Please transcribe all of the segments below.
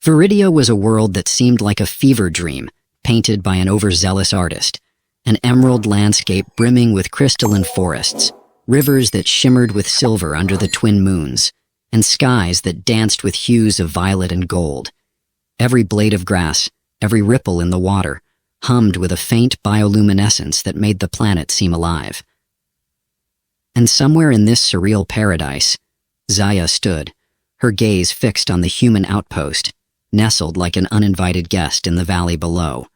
Viridia was a world that seemed like a fever dream, painted by an overzealous artist. An emerald landscape brimming with crystalline forests, rivers that shimmered with silver under the twin moons, and skies that danced with hues of violet and gold. Every blade of grass, every ripple in the water, hummed with a faint bioluminescence that made the planet seem alive. And somewhere in this surreal paradise, Zaya stood, her gaze fixed on the human outpost, nestled like an uninvited guest in the valley below.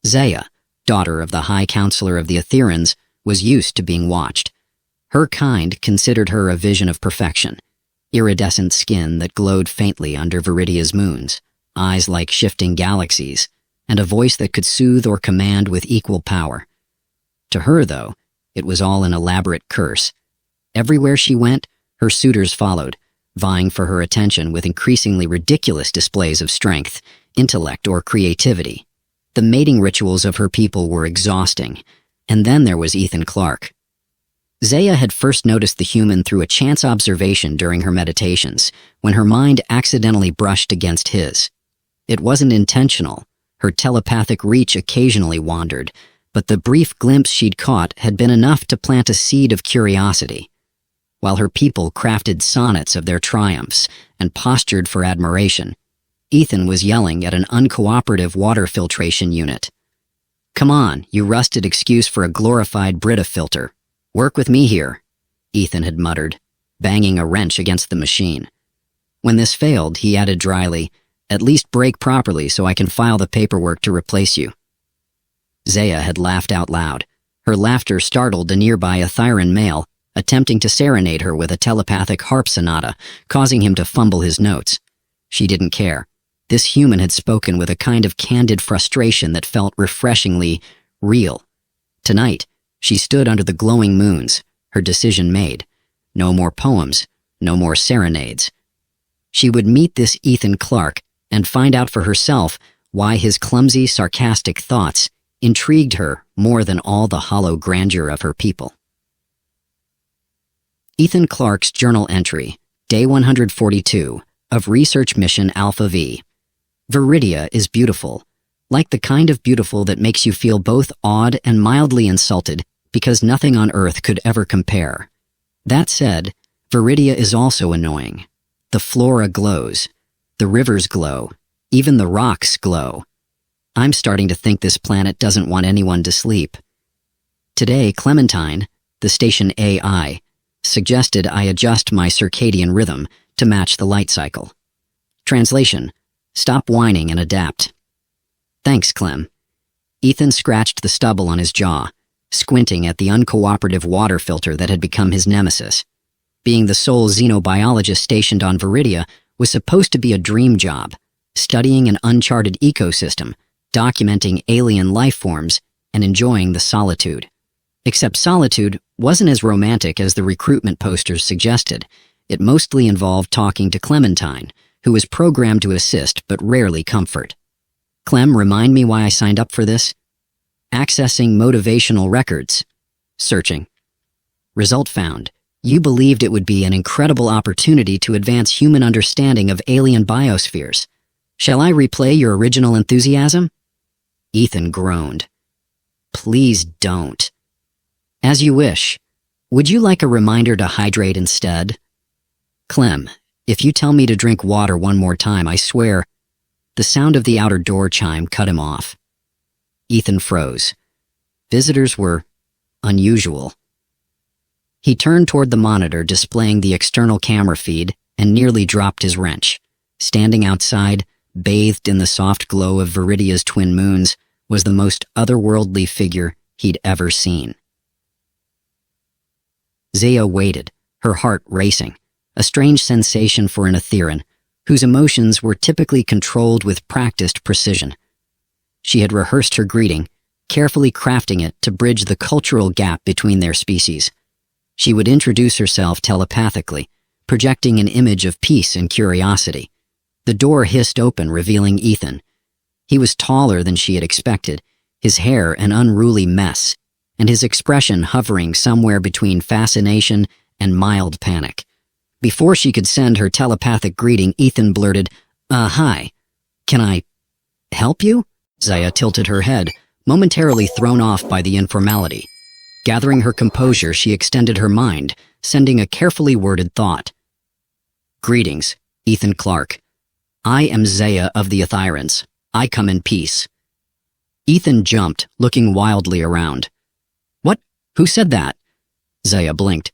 Zaya, daughter of the High Counselor of the Aetherans, was used to being watched. Her kind considered her a vision of perfection, iridescent skin that glowed faintly under Viridia's moons, eyes like shifting galaxies, and a voice that could soothe or command with equal power. To her, though, it was all an elaborate curse. Everywhere she went, her suitors followed, vying for her attention with increasingly ridiculous displays of strength, intellect, or creativity. The mating rituals of her people were exhausting, and then there was Ethan Clarke. Zaya had first noticed the human through a chance observation during her meditations, when her mind accidentally brushed against his. It wasn't intentional. Her telepathic reach occasionally wandered, but the brief glimpse she'd caught had been enough to plant a seed of curiosity. While her people crafted sonnets of their triumphs and postured for admiration, Ethan was yelling at an uncooperative water filtration unit. "Come on, you rusted excuse for a glorified Brita filter. Work with me here," Ethan had muttered, banging a wrench against the machine. When this failed, he added dryly, "At least brake properly so I can file the paperwork to replace you." Zaya had laughed out loud. Her laughter startled a nearby Aethyran male, attempting to serenade her with a telepathic harp sonata, causing him to fumble his notes. She didn't care. This human had spoken with a kind of candid frustration that felt refreshingly real. Tonight, she stood under the glowing moons, her decision made. No more poems, no more serenades. She would meet this Ethan Clarke and find out for herself why his clumsy, sarcastic thoughts intrigued her more than all the hollow grandeur of her people. Ethan Clarke's journal entry, Day 142, of Research Mission Alpha V. Viridia is beautiful, like the kind of beautiful that makes you feel both awed and mildly insulted because nothing on Earth could ever compare. That said, Viridia is also annoying. The flora glows, the rivers glow, even the rocks glow. I'm starting to think this planet doesn't want anyone to sleep. Today, Clementine, the station AI, suggested I adjust my circadian rhythm to match the light cycle. Translation: stop whining and adapt. Thanks, Clem. Ethan scratched the stubble on his jaw, squinting at the uncooperative water filter that had become his nemesis. Being the sole xenobiologist stationed on Viridia was supposed to be a dream job, studying an uncharted ecosystem, documenting alien life forms, and enjoying the solitude. Except solitude wasn't as romantic as the recruitment posters suggested. It mostly involved talking to Clementine, who was programmed to assist but rarely comfort. Clem, remind me why I signed up for this? Accessing motivational records. Searching. Result found. You believed it would be an incredible opportunity to advance human understanding of alien biospheres. Shall I replay your original enthusiasm? Ethan groaned. Please don't. As you wish. Would you like a reminder to hydrate instead? Clem, if you tell me to drink water one more time, I swear. The sound of the outer door chime cut him off. Ethan froze. Visitors were unusual. He turned toward the monitor displaying the external camera feed and nearly dropped his wrench. Standing outside, bathed in the soft glow of Viridia's twin moons, was the most otherworldly figure he'd ever seen. Zaya waited, her heart racing, a strange sensation for an Aetheran, whose emotions were typically controlled with practiced precision. She had rehearsed her greeting, carefully crafting it to bridge the cultural gap between their species. She would introduce herself telepathically, projecting an image of peace and curiosity. The door hissed open, revealing Ethan. He was taller than she had expected, his hair an unruly mess, and his expression hovering somewhere between fascination and mild panic. Before she could send her telepathic greeting, Ethan blurted, hi, Can I help you? Zaya tilted her head, momentarily thrown off by the informality. Gathering her composure, she extended her mind, sending a carefully worded thought. Greetings, Ethan Clark. I am Zaya of the Ethyrans. I come in peace. Ethan jumped, looking wildly around. What? Who said that? Zaya blinked.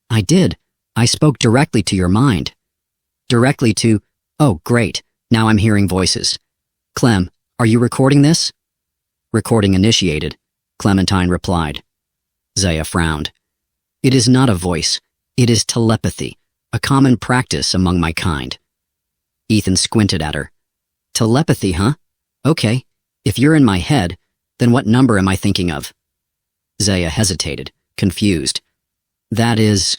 I did. I spoke directly to your mind. Directly to... Oh, great. Now I'm hearing voices. Clem, are you recording this? Recording initiated, Clementine replied. Zaya frowned. It is not a voice. It is telepathy, a common practice among my kind. Ethan squinted at her. Telepathy, huh? Okay. If you're in my head, then what number am I thinking of? Zaya hesitated, confused. That is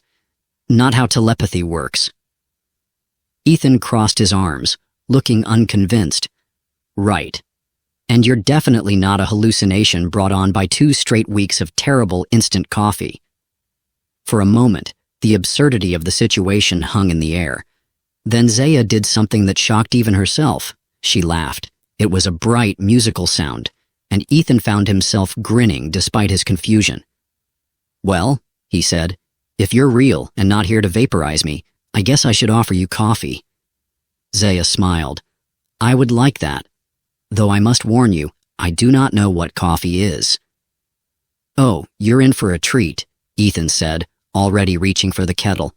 not how telepathy works. Ethan crossed his arms, looking unconvinced. Right. And you're definitely not a hallucination brought on by 2 straight weeks of terrible instant coffee. For a moment, the absurdity of the situation hung in the air. Then Zaya did something that shocked even herself. She laughed. It was a bright, musical sound, and Ethan found himself grinning despite his confusion. Well, he said, if you're real and not here to vaporize me, I guess I should offer you coffee. Zaya smiled. I would like that. Though I must warn you, I do not know what coffee is. Oh, you're in for a treat, Ethan said, already reaching for the kettle.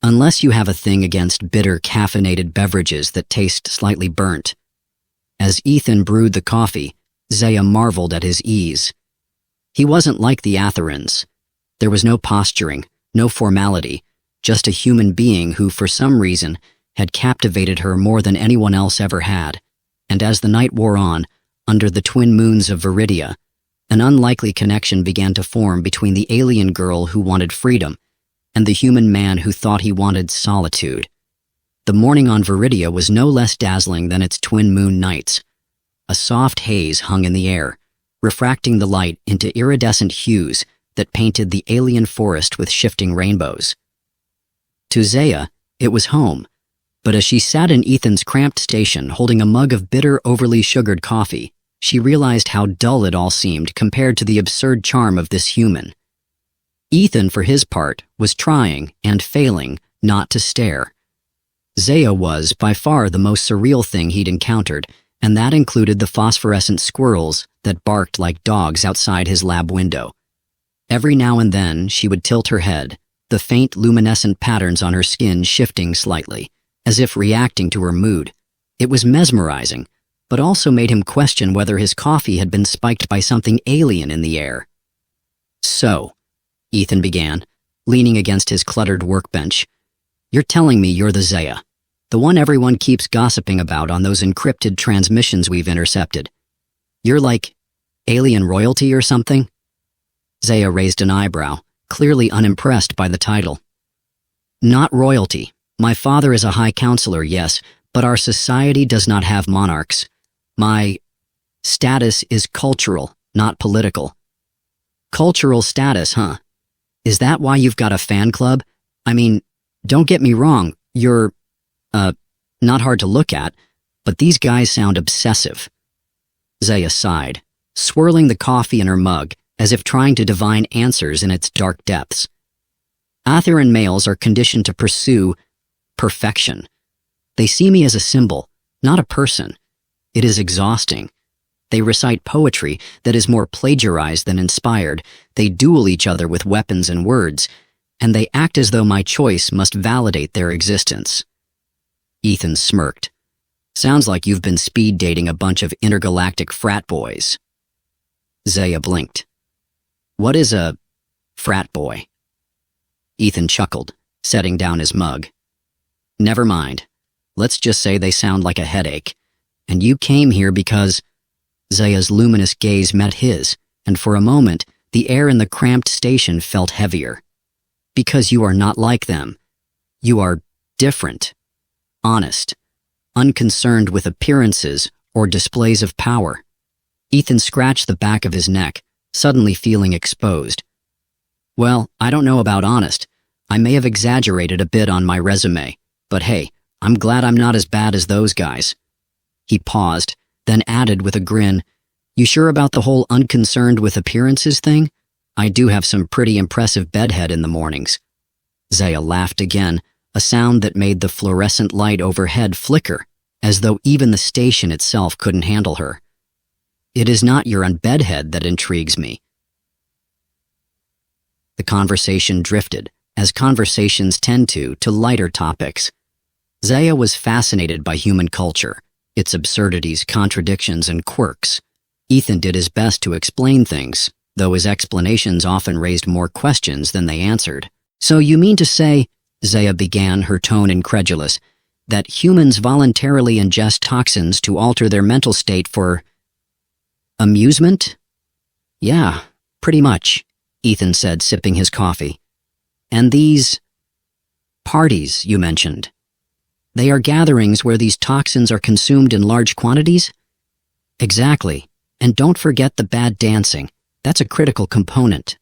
Unless you have a thing against bitter caffeinated beverages that taste slightly burnt. As Ethan brewed the coffee, Zaya marveled at his ease. He wasn't like the Atherans. There was no posturing, no formality, just a human being who, for some reason, had captivated her more than anyone else ever had. And as the night wore on, under the twin moons of Viridia, an unlikely connection began to form between the alien girl who wanted freedom and the human man who thought he wanted solitude. The morning on Viridia was no less dazzling than its twin moon nights. A soft haze hung in the air, refracting the light into iridescent hues that painted the alien forest with shifting rainbows. To Zaya, it was home, but as she sat in Ethan's cramped station holding a mug of bitter, overly sugared coffee, she realized how dull it all seemed compared to the absurd charm of this human. Ethan, for his part, was trying, and failing, not to stare. Zaya was, by far, the most surreal thing he'd encountered, and that included the phosphorescent squirrels that barked like dogs outside his lab window. Every now and then, she would tilt her head, the faint luminescent patterns on her skin shifting slightly, as if reacting to her mood. It was mesmerizing, but also made him question whether his coffee had been spiked by something alien in the air. So, Ethan began, leaning against his cluttered workbench, you're telling me you're the Zaya, the one everyone keeps gossiping about on those encrypted transmissions we've intercepted. You're like alien royalty or something? Zaya raised an eyebrow, clearly unimpressed by the title. Not royalty. My father is a high counselor, yes, but our society does not have monarchs. My status is cultural, not political. Cultural status, huh? Is that why you've got a fan club? I mean, don't get me wrong, you're, not hard to look at, but these guys sound obsessive. Zaya sighed, swirling the coffee in her mug as if trying to divine answers in its dark depths. Atheran males are conditioned to pursue perfection. They see me as a symbol, not a person. It is exhausting. They recite poetry that is more plagiarized than inspired. They duel each other with weapons and words, and they act as though my choice must validate their existence. Ethan smirked. Sounds like you've been speed dating a bunch of intergalactic frat boys. Zaya blinked. What is a frat boy? Ethan chuckled, setting down his mug. Never mind. Let's just say they sound like a headache. And you came here because... Zaya's luminous gaze met his, and for a moment, the air in the cramped station felt heavier. Because you are not like them. You are different. Honest. Unconcerned with appearances or displays of power. Ethan scratched the back of his neck, suddenly feeling exposed. Well, I don't know about honest. I may have exaggerated a bit on my resume, but hey, I'm glad I'm not as bad as those guys. He paused, then added with a grin, "You sure about the whole unconcerned with appearances thing? I do have some pretty impressive bedhead in the mornings." Zaya laughed again, a sound that made the fluorescent light overhead flicker, as though even the station itself couldn't handle her. "It is not your bedhead that intrigues me." The conversation drifted, as conversations tend to lighter topics. Zaya was fascinated by human culture, its absurdities, contradictions, and quirks. Ethan did his best to explain things, though his explanations often raised more questions than they answered. "So you mean to say," Zaya began, her tone incredulous, "that humans voluntarily ingest toxins to alter their mental state for amusement?" "Yeah, pretty much," Ethan said, sipping his coffee. "And these parties you mentioned, they are gatherings where these toxins are consumed in large quantities?" "Exactly. And don't forget the bad dancing. That's a critical component."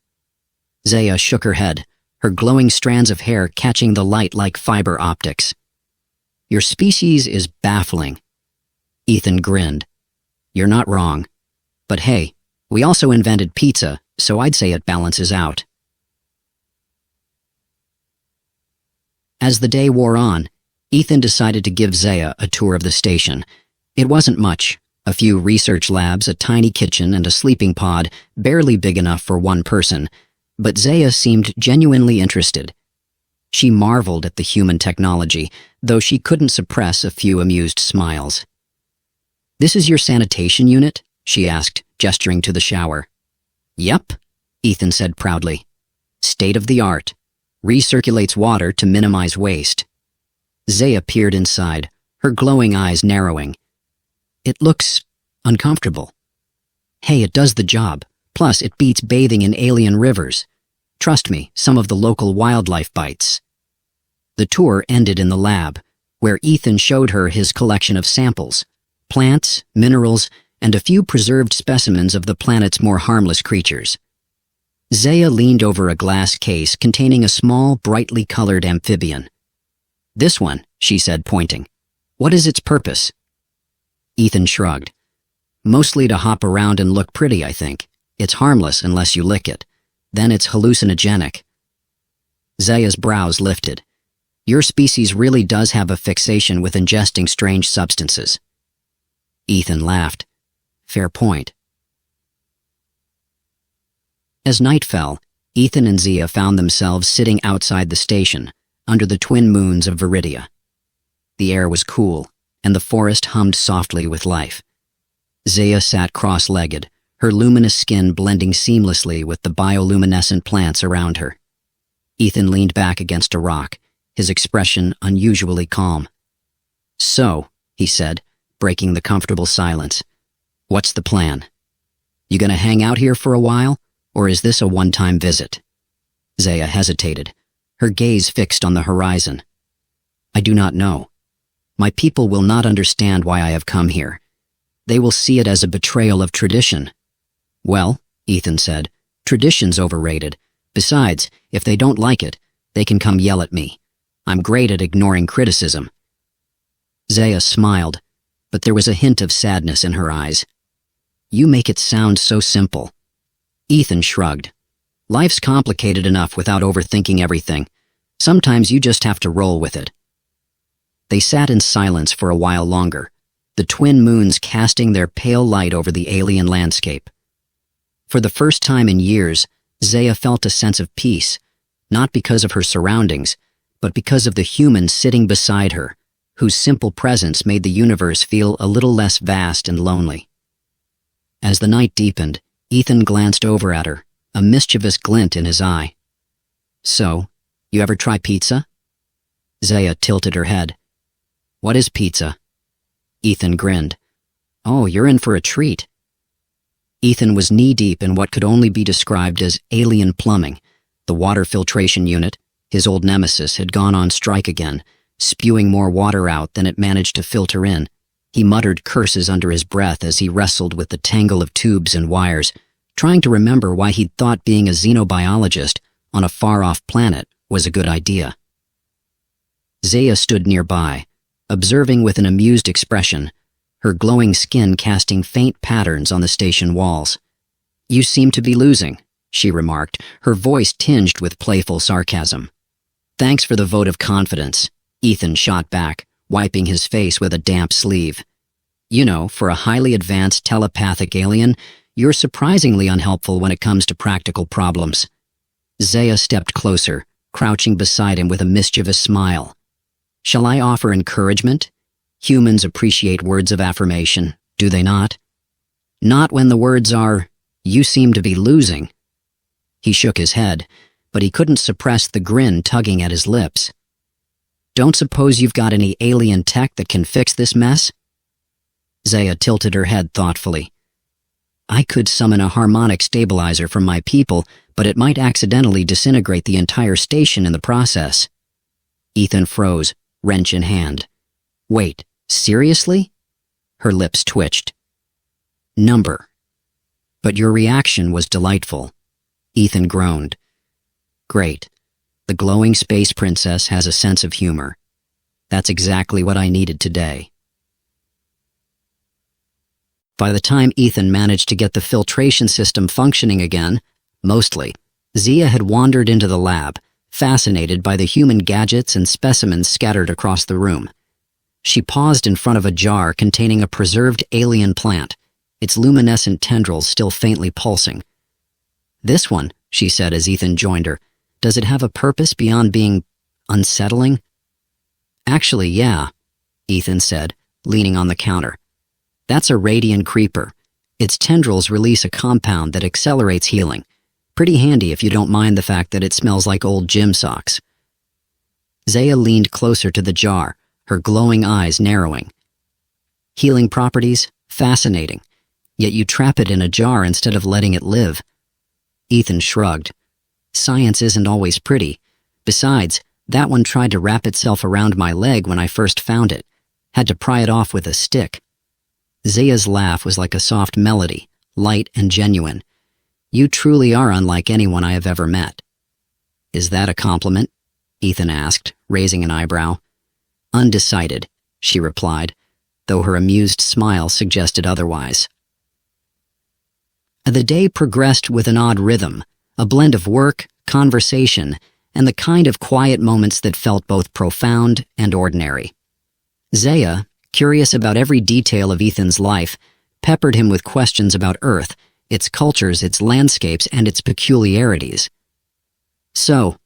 Zaya shook her head, her glowing strands of hair catching the light like fiber optics. "Your species is baffling." Ethan grinned. "You're not wrong. But hey, we also invented pizza, so I'd say it balances out." As the day wore on, Ethan decided to give Zaya a tour of the station. It wasn't much. A few research labs, a tiny kitchen, and a sleeping pod, barely big enough for one person. But Zaya seemed genuinely interested. She marveled at the human technology, though she couldn't suppress a few amused smiles. "This is your sanitation unit?" she asked, gesturing to the shower. "Yep," Ethan said proudly. "State of the art. Recirculates water to minimize waste." Zaya peered inside, her glowing eyes narrowing. "It looks uncomfortable." "Hey, it does the job. Plus, it beats bathing in alien rivers. Trust me, some of the local wildlife bites." The tour ended in the lab, where Ethan showed her his collection of samples, plants, minerals, and a few preserved specimens of the planet's more harmless creatures. Zaya leaned over a glass case containing a small, brightly colored amphibian. "This one," she said, pointing. "What is its purpose?" Ethan shrugged. "Mostly to hop around and look pretty, I think. It's harmless unless you lick it. Then it's hallucinogenic." Zaya's brows lifted. "Your species really does have a fixation with ingesting strange substances." Ethan laughed. "Fair point." As night fell, Ethan and Zia found themselves sitting outside the station, under the twin moons of Viridia. The air was cool, and the forest hummed softly with life. Zia sat cross-legged, her luminous skin blending seamlessly with the bioluminescent plants around her. Ethan leaned back against a rock, his expression unusually calm. "So," he said, breaking the comfortable silence, "what's the plan? You gonna hang out here for a while, or is this a one-time visit?" Zaya hesitated, her gaze fixed on the horizon. "I do not know. My people will not understand why I have come here. They will see it as a betrayal of tradition." "Well," Ethan said, "tradition's overrated. Besides, if they don't like it, they can come yell at me. I'm great at ignoring criticism." Zaya smiled, but there was a hint of sadness in her eyes. "You make it sound so simple." Ethan shrugged. "Life's complicated enough without overthinking everything. Sometimes you just have to roll with it." They sat in silence for a while longer, the twin moons casting their pale light over the alien landscape. For the first time in years, Zaya felt a sense of peace, not because of her surroundings, but because of the human sitting beside her, whose simple presence made the universe feel a little less vast and lonely. As the night deepened, Ethan glanced over at her, a mischievous glint in his eye. "So, you ever try pizza?" Zaya tilted her head. "What is pizza?" Ethan grinned. "Oh, you're in for a treat." Ethan was knee-deep in what could only be described as alien plumbing. The water filtration unit, his old nemesis, had gone on strike again, spewing more water out than it managed to filter in. He muttered curses under his breath as he wrestled with the tangle of tubes and wires, trying to remember why he'd thought being a xenobiologist on a far-off planet was a good idea. Zaya stood nearby, observing with an amused expression, her glowing skin casting faint patterns on the station walls. "You seem to be losing," she remarked, her voice tinged with playful sarcasm. "Thanks for the vote of confidence," Ethan shot back, wiping his face with a damp sleeve. "You know, for a highly advanced telepathic alien, you're surprisingly unhelpful when it comes to practical problems." Zaya stepped closer, crouching beside him with a mischievous smile. "Shall I offer encouragement? Humans appreciate words of affirmation, do they not? Not when the words are, 'You seem to be losing.'" He shook his head, but he couldn't suppress the grin tugging at his lips. "Don't suppose you've got any alien tech that can fix this mess?" Zaya tilted her head thoughtfully. "I could summon a harmonic stabilizer from my people, but it might accidentally disintegrate the entire station in the process." Ethan froze, wrench in hand. "Wait, seriously?" Her lips twitched. "Number." "But your reaction was delightful." Ethan groaned. "Great. The glowing space princess has a sense of humor. That's exactly what I needed today." By the time Ethan managed to get the filtration system functioning again, mostly, Zia had wandered into the lab, fascinated by the human gadgets and specimens scattered across the room. She paused in front of a jar containing a preserved alien plant, its luminescent tendrils still faintly pulsing. "This one," she said as Ethan joined her, "does it have a purpose beyond being unsettling?" "Actually, yeah," Ethan said, leaning on the counter. "That's a radiant creeper. Its tendrils release a compound that accelerates healing. Pretty handy if you don't mind the fact that it smells like old gym socks." Zaya leaned closer to the jar, her glowing eyes narrowing. "Healing properties? Fascinating. Yet you trap it in a jar instead of letting it live." Ethan shrugged. "Science isn't always pretty. Besides, that one tried to wrap itself around my leg when I first found it. Had to pry it off with a stick." Zaya's laugh was like a soft melody, light and genuine. "You truly are unlike anyone I have ever met." "Is that a compliment?" Ethan asked, raising an eyebrow. "Undecided," she replied, though her amused smile suggested otherwise. The day progressed with an odd rhythm, a blend of work, conversation, and the kind of quiet moments that felt both profound and ordinary. Zaya, curious about every detail of Ethan's life, peppered him with questions about Earth, its cultures, its landscapes, and its peculiarities. "So,"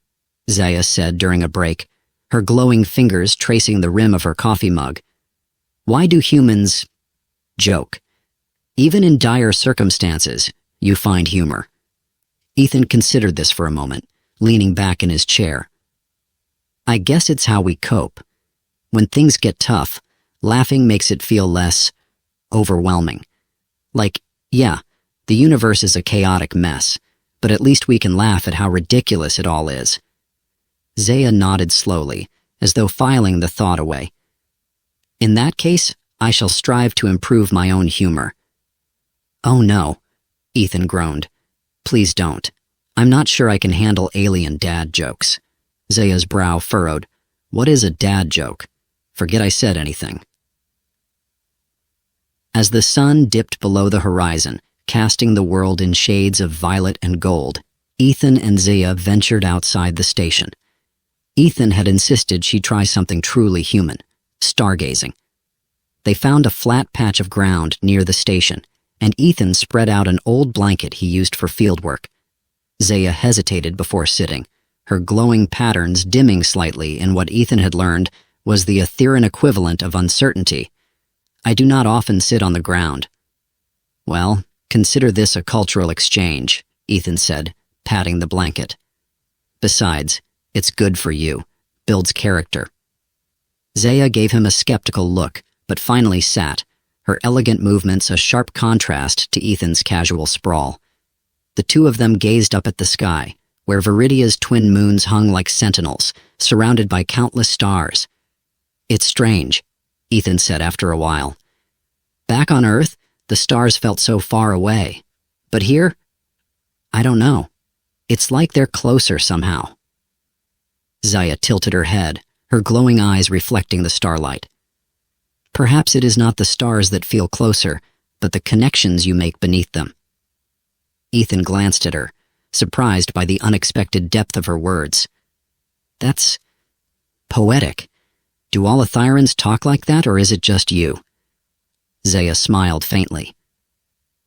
Zaya said during a break, her glowing fingers tracing the rim of her coffee mug, "why do humans joke? Even in dire circumstances, you find humor." Ethan considered this for a moment, leaning back in his chair. "I guess it's how we cope. When things get tough, laughing makes it feel less overwhelming. Like, yeah, the universe is a chaotic mess, but at least we can laugh at how ridiculous it all is." Zaya nodded slowly, as though filing the thought away. "In that case, I shall strive to improve my own humor." "Oh no," Ethan groaned. "Please don't. I'm not sure I can handle alien dad jokes." Zaya's brow furrowed. "What is a dad joke? Forget I said anything." As the sun dipped below the horizon, casting the world in shades of violet and gold, Ethan and Zaya ventured outside the station. Ethan had insisted she try something truly human, stargazing. They found a flat patch of ground near the station, and Ethan spread out an old blanket he used for fieldwork. Zaya hesitated before sitting, her glowing patterns dimming slightly in what Ethan had learned was the Etherean equivalent of uncertainty. "I do not often sit on the ground." "Well, consider this a cultural exchange," Ethan said, patting the blanket. "Besides, it's good for you, builds character." Zaya gave him a skeptical look, but finally sat, her elegant movements a sharp contrast to Ethan's casual sprawl. The two of them gazed up at the sky, where Viridia's twin moons hung like sentinels, surrounded by countless stars. "It's strange," Ethan said after a while. "Back on Earth, the stars felt so far away. But here, I don't know. It's like they're closer somehow." Zaya tilted her head, her glowing eyes reflecting the starlight. Perhaps it is not the stars that feel closer, but the connections you make beneath them. Ethan glanced at her, surprised by the unexpected depth of her words. That's poetic. Do all Ethyrans talk like that, or is it just you? Zaya smiled faintly.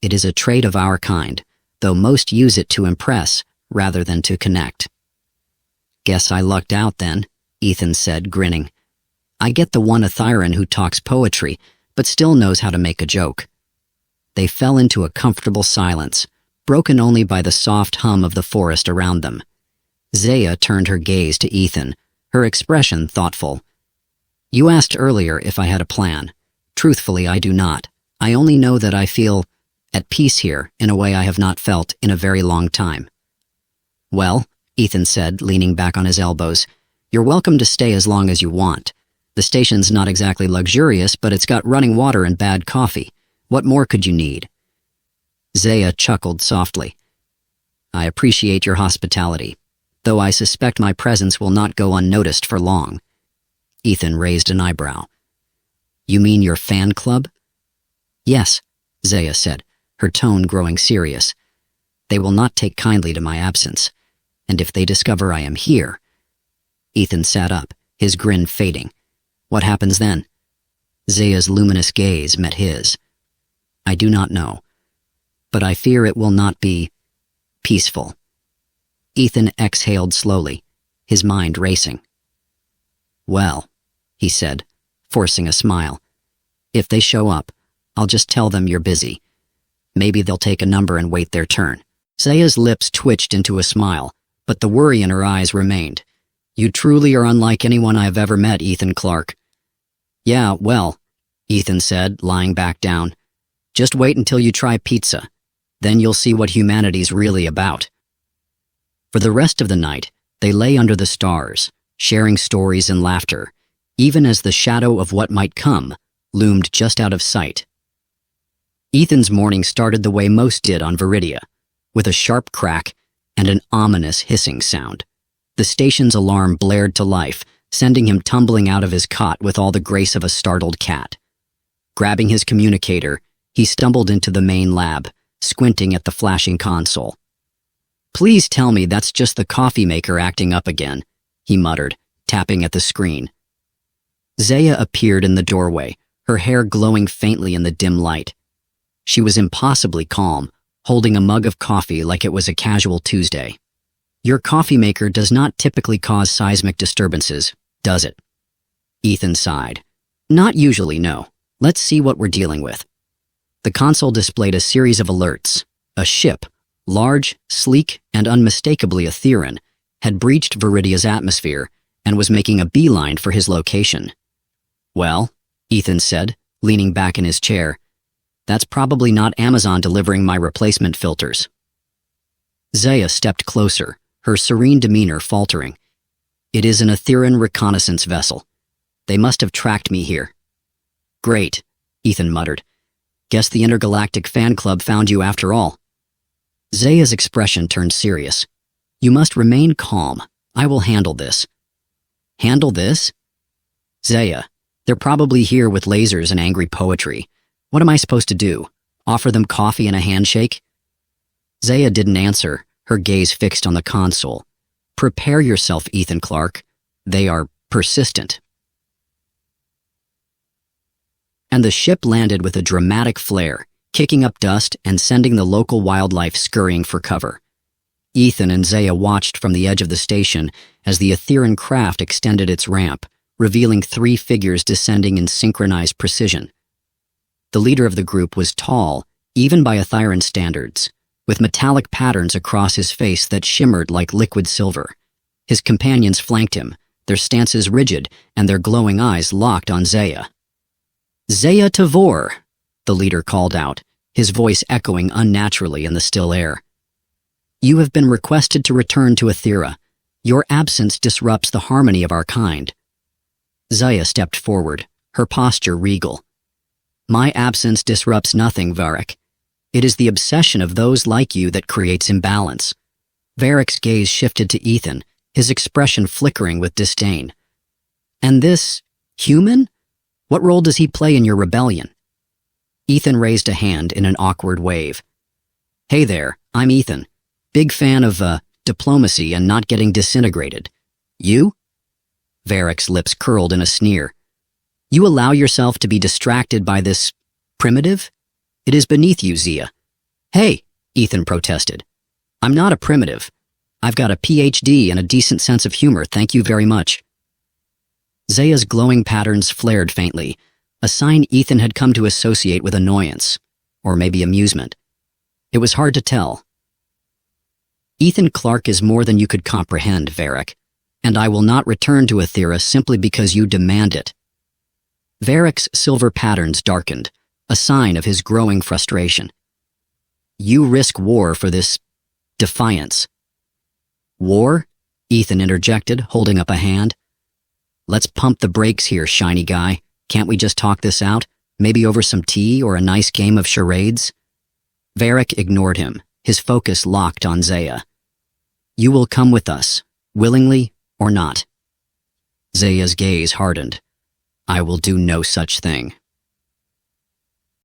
It is a trait of our kind, though most use it to impress rather than to connect. Guess I lucked out then, Ethan said, grinning. I get the one Ethyran who talks poetry, but still knows how to make a joke. They fell into a comfortable silence, broken only by the soft hum of the forest around them. Zaya turned her gaze to Ethan, her expression thoughtful. You asked earlier if I had a plan. Truthfully, I do not. I only know that I feel at peace here in a way I have not felt in a very long time. Well, Ethan said, leaning back on his elbows, you're welcome to stay as long as you want. The station's not exactly luxurious, but it's got running water and bad coffee. What more could you need? Zaya chuckled softly. I appreciate your hospitality, though I suspect my presence will not go unnoticed for long. Ethan raised an eyebrow. You mean your fan club? Yes, Zaya said, her tone growing serious. They will not take kindly to my absence, and if they discover I am here... Ethan sat up, his grin fading. What happens then? Zaya's luminous gaze met his. I do not know, but I fear it will not be peaceful. Ethan exhaled slowly, his mind racing. Well, he said, forcing a smile. If they show up, I'll just tell them you're busy. Maybe they'll take a number and wait their turn. Zaya's lips twitched into a smile, but the worry in her eyes remained. You truly are unlike anyone I have ever met, Ethan Clark. Yeah, well, Ethan said, lying back down. Just wait until you try pizza. Then you'll see what humanity's really about. For the rest of the night, they lay under the stars, sharing stories and laughter, even as the shadow of what might come loomed just out of sight. Ethan's morning started the way most did on Viridia, with a sharp crack and an ominous hissing sound. The station's alarm blared to life, sending him tumbling out of his cot with all the grace of a startled cat. Grabbing his communicator, he stumbled into the main lab, squinting at the flashing console. Please tell me that's just the coffee maker acting up again, he muttered, tapping at the screen. Zaya appeared in the doorway, her hair glowing faintly in the dim light. She was impossibly calm, holding a mug of coffee like it was a casual Tuesday. Your coffee maker does not typically cause seismic disturbances, does it? Ethan sighed. Not usually, no. Let's see what we're dealing with. The console displayed a series of alerts. A ship, large, sleek, and unmistakably Etheran, had breached Viridia's atmosphere and was making a beeline for his location. Well, Ethan said, leaning back in his chair, that's probably not Amazon delivering my replacement filters. Zaya stepped closer, her serene demeanor faltering. It is an Etheran reconnaissance vessel. They must have tracked me here. Great, Ethan muttered. Guess the intergalactic fan club found you after all. Zaya's expression turned serious. You must remain calm. I will handle this. Handle this? Zaya, they're probably here with lasers and angry poetry. What am I supposed to do? Offer them coffee and a handshake? Zaya didn't answer, her gaze fixed on the console. Prepare yourself, Ethan Clark. They are persistent. And the ship landed with a dramatic flare, kicking up dust and sending the local wildlife scurrying for cover. Ethan and Zaya watched from the edge of the station as the Etheran craft extended its ramp, revealing 3 figures descending in synchronized precision. The leader of the group was tall, even by Etheran standards, with metallic patterns across his face that shimmered like liquid silver. His companions flanked him, their stances rigid and their glowing eyes locked on Zaya. Zaya Tavor, the leader called out, his voice echoing unnaturally in the still air. You have been requested to return to Ethera. Your absence disrupts the harmony of our kind. Zaya stepped forward, her posture regal. My absence disrupts nothing, Varric. It is the obsession of those like you that creates imbalance. Varric's gaze shifted to Ethan, his expression flickering with disdain. And this human? What role does he play in your rebellion? Ethan raised a hand in an awkward wave. Hey there, I'm Ethan. Big fan of, diplomacy and not getting disintegrated. You? Varric's lips curled in a sneer. You allow yourself to be distracted by this primitive? It is beneath you, Zia. Hey, Ethan protested. I'm not a primitive. I've got a PhD and a decent sense of humor, thank you very much. Zaya's glowing patterns flared faintly, a sign Ethan had come to associate with annoyance, or maybe amusement. It was hard to tell. Ethan Clark is more than you could comprehend, Varric, and I will not return to Aethera simply because you demand it. Varric's silver patterns darkened, a sign of his growing frustration. You risk war for this defiance. War? Ethan interjected, holding up a hand. Let's pump the brakes here, shiny guy. Can't we just talk this out? Maybe over some tea or a nice game of charades? Varric ignored him, his focus locked on Zaya. You will come with us, willingly or not. Zaya's gaze hardened. I will do no such thing.